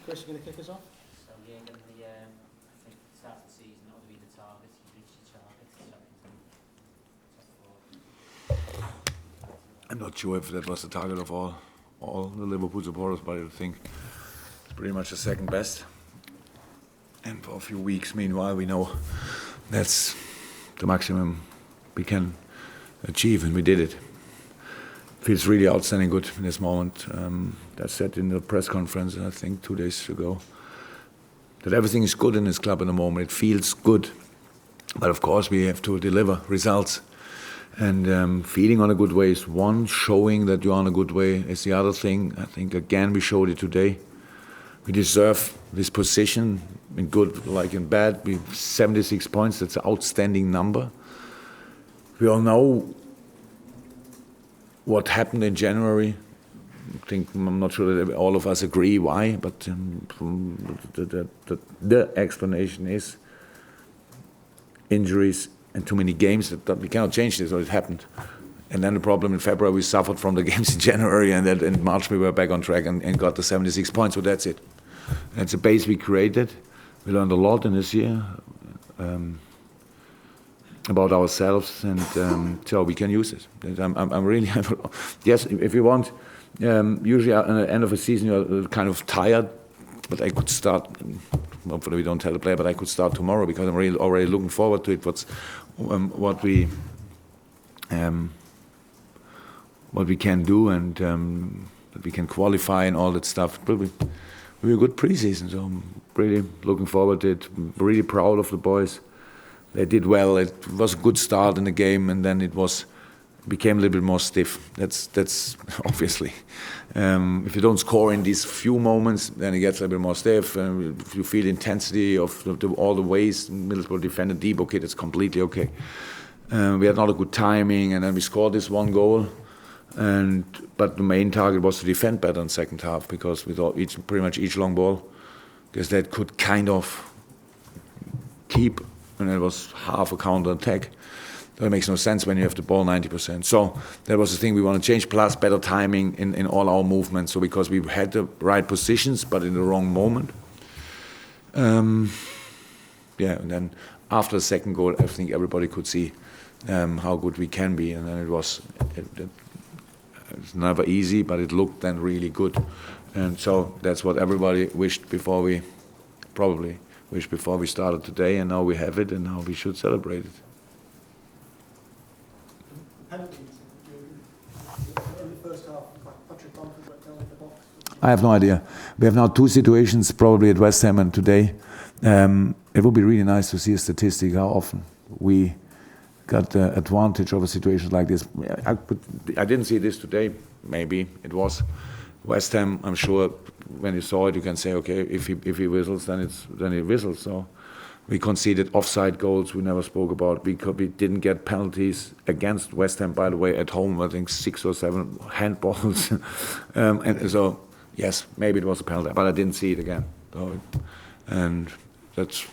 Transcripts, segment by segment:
Chris, you going to kick us off? So yeah, given the I think start of the season, that would be the target. You reached your target. I'm not sure if that was the target of all the Liverpool supporters, but I think it's pretty much the second best. And for a few weeks, meanwhile, we know that's the maximum we can achieve, and we did it. Feels really outstanding good in this moment. That's said in the press conference, I think 2 days ago, that everything is good in this club at the moment. It feels good, but of course we have to deliver results. And feeling on a good way is one, showing that you're on a good way is the other thing. I think again we showed it today. We deserve this position, in good like in bad. We have 76 points, that's an outstanding number. We all know what happened in January. I'm not sure that all of us agree why, but the explanation is injuries and too many games. That we cannot change this, or it happened. And then the problem in February, we suffered from the games in January, and then in March we were back on track and got the 76 points, so that's it. That's a base we created. We learned a lot in this year about ourselves, and so we can use it. I'm really, yes, if you want, usually at the end of a season you're kind of tired, but I could start, hopefully we don't tell the player, but I could start tomorrow because I'm really already looking forward to it, what we can do, and that we can qualify and all that stuff. But we a good preseason, so I'm really looking forward to it. I'm really proud of the boys. They did well. It was a good start in the game, and then it became a little bit more stiff. That's obviously. If you don't score in these few moments, then it gets a little bit more stiff. If you feel the intensity of all the ways Middlesbrough defended deep, okay, that's completely okay. We had not a good timing, and then we scored this one goal. But the main target was to defend better in the second half, because we thought pretty much each long ball, because that could kind of keep, and it was half a counter attack. That makes no sense when you have the ball 90%. So that was the thing we want to change, plus better timing in all our movements. So because we had the right positions, but in the wrong moment. And then after the second goal, I think everybody could see how good we can be. And then it's never easy, but it looked then really good. And so that's what everybody wished before we started today, and now we have it, and now we should celebrate it. Penalties in the first half, Patrick Bamford went down in the box. I have no idea. We have now two situations, probably at West Ham and today. It would be really nice to see a statistic how often we got the advantage of a situation like this. I didn't see this today. Maybe it was West Ham. I'm sure when you saw it, you can say, okay, if he whistles, then he whistles. So we conceded offside goals. We never spoke about. We didn't get penalties against West Ham, by the way, at home. I think 6 or 7 handballs, and so yes, maybe it was a penalty, but I didn't see it again. So, and that's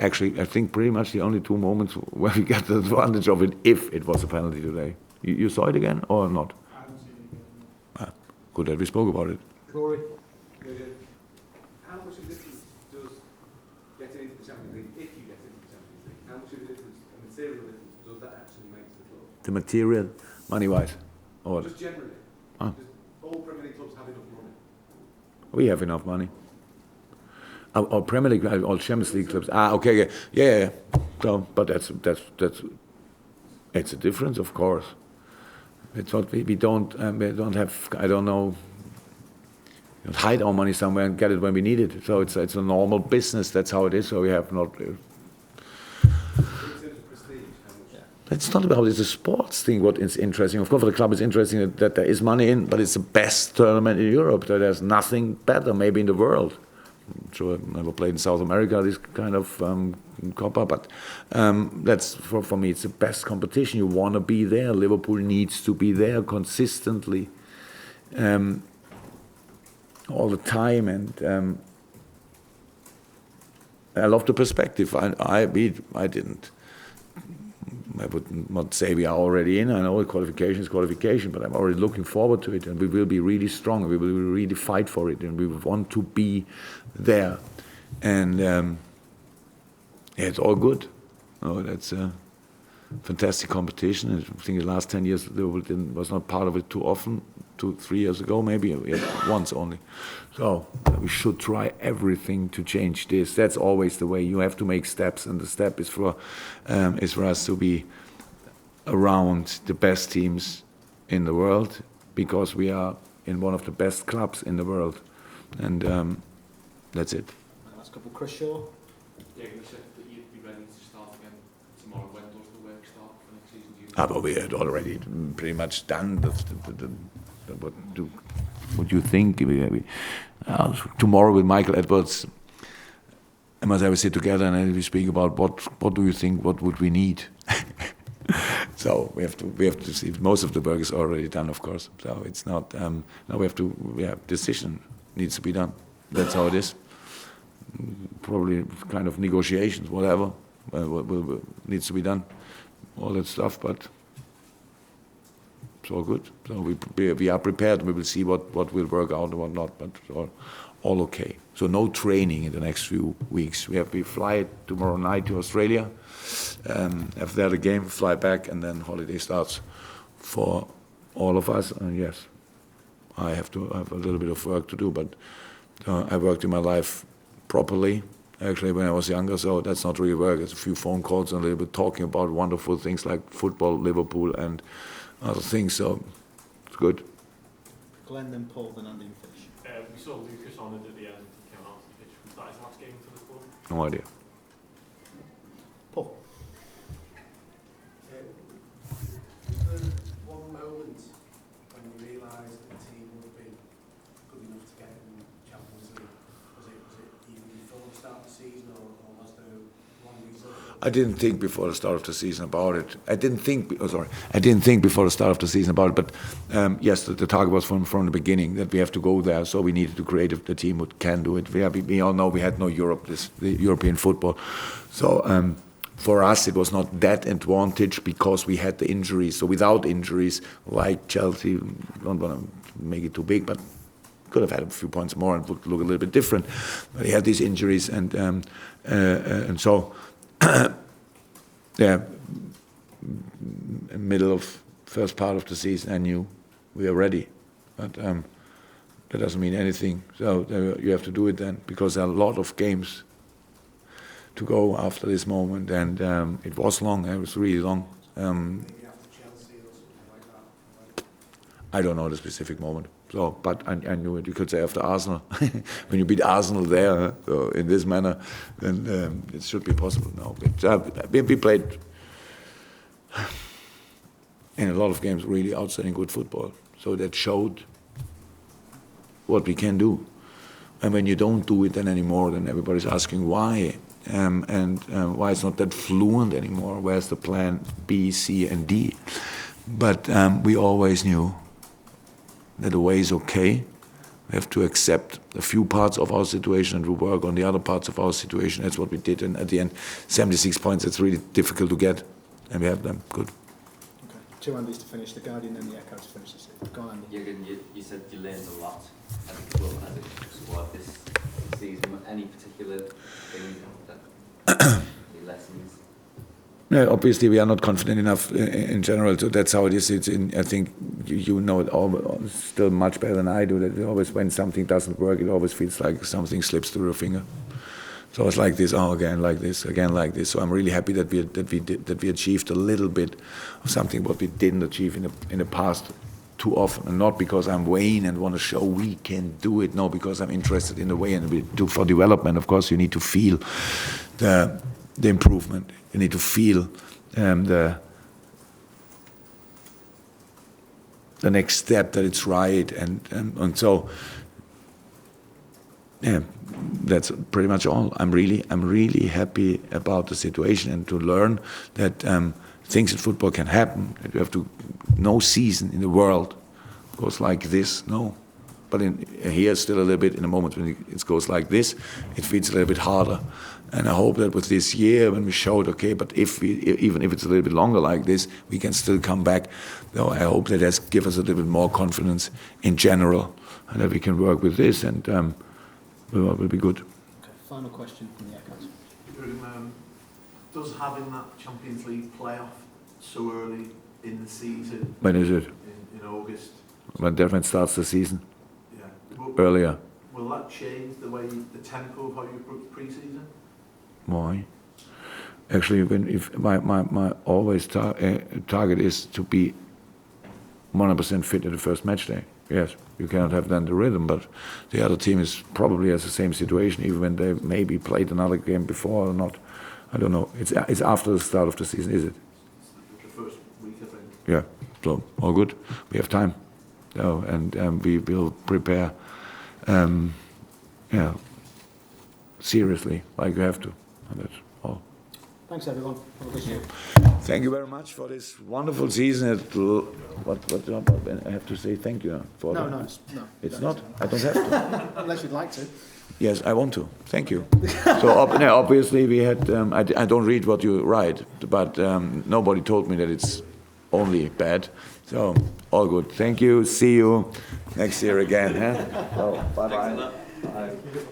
Actually, I think pretty much the only 2 moments where we got the advantage of it, if it was a penalty today. You saw it again or not? I haven't seen it. Good that we spoke about it. Rory? How much of a difference does getting into the Champions League, if you get into the Champions League, how much of a difference, a material difference, does that actually make to the club? The material, money-wise? Or Just generally. Ah. Does all Premier League clubs have enough money? We have enough money. Our Premier League, all Champions League clubs. Okay, yeah. So, but that's it's a difference, of course. It's what we don't have. I don't know. We don't hide our money somewhere and get it when we need it. So it's a normal business. That's how it is. So we have not. In terms of prestige, how much? It's not about. It's a sports thing. What is interesting, of course, for the club, it's interesting that there is money in, but it's the best tournament in Europe. So there's nothing better, maybe in the world. I'm sure I've never played in South America, this kind of Copa, but that's for me, it's the best competition. You want to be there. Liverpool needs to be there consistently, all the time, and I love the perspective. I didn't. I would not say we are already in. I know qualification is qualification, but I'm already looking forward to it, and we will be really strong. We will really fight for it, and we want to be there. And yeah, it's all good. Oh, that's a fantastic competition. I think the last 10 years was not part of it too often. 2-3 years ago, maybe once only. So we should try everything to change this. That's always the way. You have to make steps, and the step is for us to be around the best teams in the world, because we are in one of the best clubs in the world, and that's it. Last couple, Chris Shaw. Yeah, you said that you'd be ready to start again tomorrow. When does the work start for next season? But we had already pretty much done what do you think? Tomorrow with Michael Edwards, I must have a sit together and we speak about what do you think, what would we need. So we have to see. Most of the work is already done, of course. So it's not. Now decision needs to be done. That's how it is. Probably kind of negotiations, whatever, needs to be done. All that stuff, but. It's all good. So we are prepared. We will see what will work out and what not, but all okay. So no training in the next few weeks. We fly tomorrow night to Australia. After that, a game, fly back, and then holiday starts for all of us. And yes, I have a little bit of work to do, but I worked in my life properly. Actually, when I was younger, so that's not really work. It's a few phone calls and a little bit talking about wonderful things like football, Liverpool, and other things, so it's good. Glenn, then Paul, then Andy and Fish. We saw Lucas on it at the end. He came out to the pitch. Was that his last game for the club? No idea. Paul. Was there one moment when you realised that the team would have been good enough to get in the Champions League? Was it even before the start of the season, or was there one result? I didn't think before the start of the season about it. I didn't think before the start of the season about it. But yes, the target was from the beginning that we have to go there. So we needed to create a team who can do it. We all know we had no European football. So for us, it was not that advantage because we had the injuries. So without injuries, like Chelsea, don't want to make it too big, but could have had a few points more and would look a little bit different. But he had these injuries, and so. Yeah, middle of first part of the season, I knew we are ready, but that doesn't mean anything. So you have to do it then, because there are a lot of games to go after this moment, and it was long. It was really long. Maybe after Chelsea or something like that. I don't know the specific moment. So, but I knew it. You could say after Arsenal, when you beat Arsenal there, so in this manner, then it should be possible. No, we played in a lot of games really outstanding good football. So that showed what we can do. And when you don't do it then anymore, then everybody's asking why, and why it's not that fluent anymore. Where's the plan B, C, and D? But we always knew that the way is okay. We have to accept a few parts of our situation and to work on the other parts of our situation. That's what we did. And at the end, 76 points, it's really difficult to get. And we have them. Good. Okay. Two Andys to finish, the Guardian and the Echo to finish the season. Go on, Andy. Jurgen, you said you learned a lot at the club as a squad this season. Any particular thing that any lessons? Yeah, obviously, we are not confident enough in general, so that's how it is. I think you know it all still much better than I do. That always, when something doesn't work, it always feels like something slips through your finger. So it's like this, again like this, again like this. So I'm really happy that we achieved a little bit of something what we didn't achieve in the past too often, and not because I'm vain and want to show we can do it. No, because I'm interested in the way, and we do for development. Of course, you need to feel the improvement. You need to feel the next step, that it's right, and so yeah, that's pretty much all. I'm really happy about the situation, and to learn that things in football can happen. You have to, no season in the world goes like this. No, But here, still a little bit in the moment when it goes like this, it feels a little bit harder. And I hope that with this year, when we showed, okay, but even if it's a little bit longer like this, we can still come back. So I hope that has give us a little bit more confidence in general, and that we can work with this, and will be good. Okay, final question from the Echoes. Does having that Champions League playoff so early in the season, When is it? in August, When Devon starts the season? yeah, Earlier. will that change the way, the tempo of how you approach pre-season? Why? Actually, if my always target is to be 100% fit at the first match day. Yes, you cannot have then the rhythm, but the other team is probably has the same situation, even when they maybe played another game before or not. I don't know. It's after the start of the season, is it? The first week, I think. Yeah. So all good. We have time, so, and we will prepare. Yeah. Seriously, like you have to. And that's all. Thanks everyone. Have a good year. Thank you very much for this wonderful season. What I have to say thank you for No, that. no, It's not. I don't have to. unless you'd like to. Yes, I want to. Thank you. So obviously we had. I don't read what you write, but nobody told me that it's only bad. So all good. Thank you. See you next year again. Huh? So, bye bye. Bye.